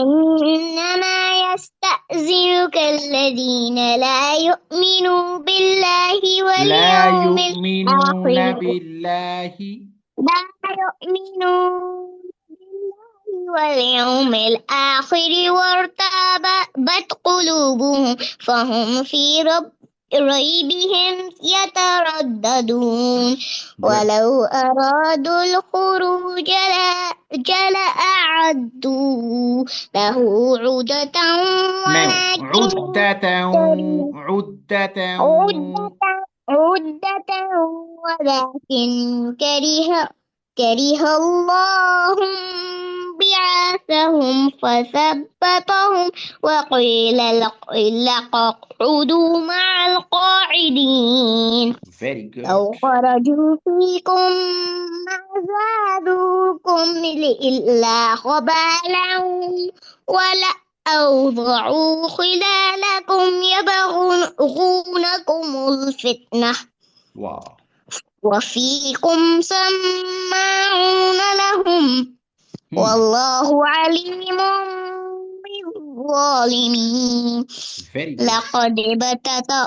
إنما يستأذنك الذين لا يؤمنوا بالله لا واليوم يؤمنون الآخر. بالله. لا يؤمنون بالله واليوم الآخر وارتابت قلوبهم فهم في ريبهم يترددون. Good. ولو أرادوا الخروج لأعدوا له عدة نعم، ولكن عدة. كره عدة. عدة عدة ولكن كره الله بعاثهم فثبتهم وقيل اقعدوا مع القاعدين. Very good. لو خرجوا فيكم ما زادوكم إلا خبالا ولا أوضعوا خلالكم يبغونكم الفتنة Wow. وفيكم سماعون لهم Hmm. والله عليم بالظالمين. Very good. لقد ابتدأ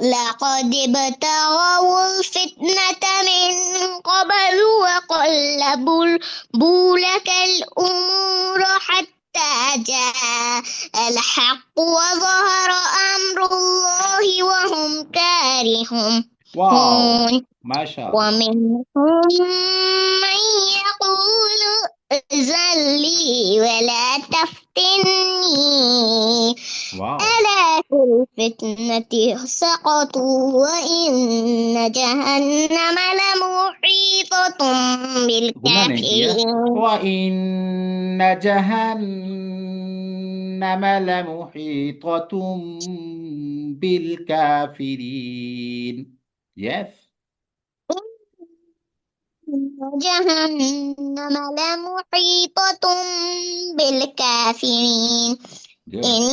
لقد ابتغوا الفتنة من قبل وقلبوا لك الأمور حتى جاء الحق وظهر أمر الله وهم كارهون. Wow. MashaAllah. ومنهم من يقول ائذن لي ولا تفتني Wow. ألا في الفتنة سقطوا وإن جهنم لمحيطة गन्ना नहीं किया। بالكافرين. وإن جهنم لمحيطة بالكافرين. Yes. إن جهنم لمحيطة بالكافرين. Good. إن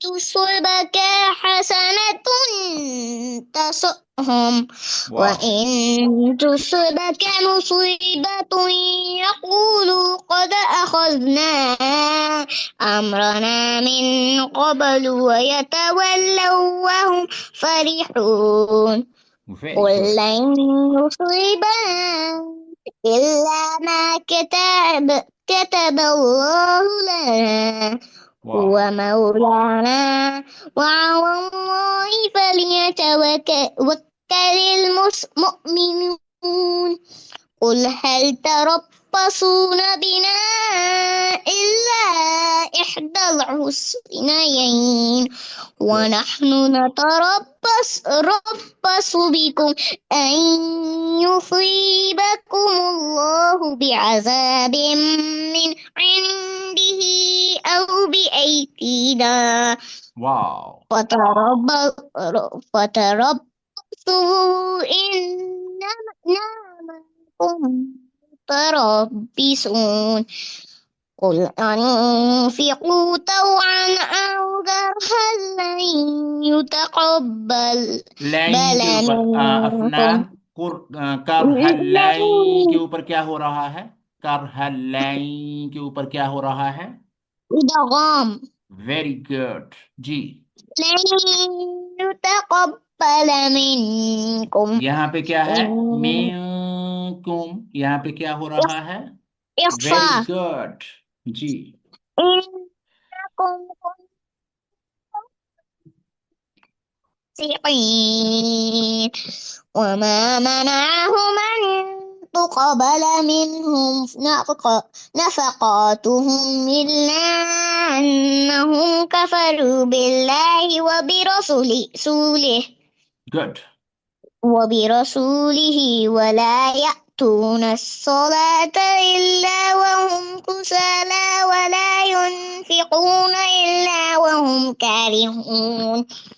تصبك حسنة تسؤهم Wow. وإن تصبك مصيبة يقولوا قد أخذنا أمرنا من قبل ويتولوا وهم فرحون. Very قل good. لن يصيبنا إلا ما كتب الله لنا هو Wow. مولانا وعلى الله فليتوكل المؤمنون. قل هل تربصون بنا إلا إحدى الحسنيين Good. ونحن ربص بكم أن يصيبكم الله بعذاب من عنده أو بأيدينا Wow. فتربصوا إننا معكم متربصون. قل أنفقوا طوعا أو كرها لن يتقبل लाइन के بل ऊपर منكم अफनान कर हल लाइन के ऊपर क्या हो रहा है? कर हल लाइन के ऊपर क्या हो रहा है? إدغام वेरी गुड जी। لن يتقبل منكم यहाँ पे क्या है? إن मिनकुम, यहाँ पे क्या हो रहा है? वेरी إخفاء गुड जी। إنكم فاسقين. وما منعهم أن تقبل منهم نفقاتهم إلا أنهم كفروا بالله गुड। وبرسوله ولا يأتون الصلاة إلا وهم كسالى ولا ينفقون إلا وهم كارهون.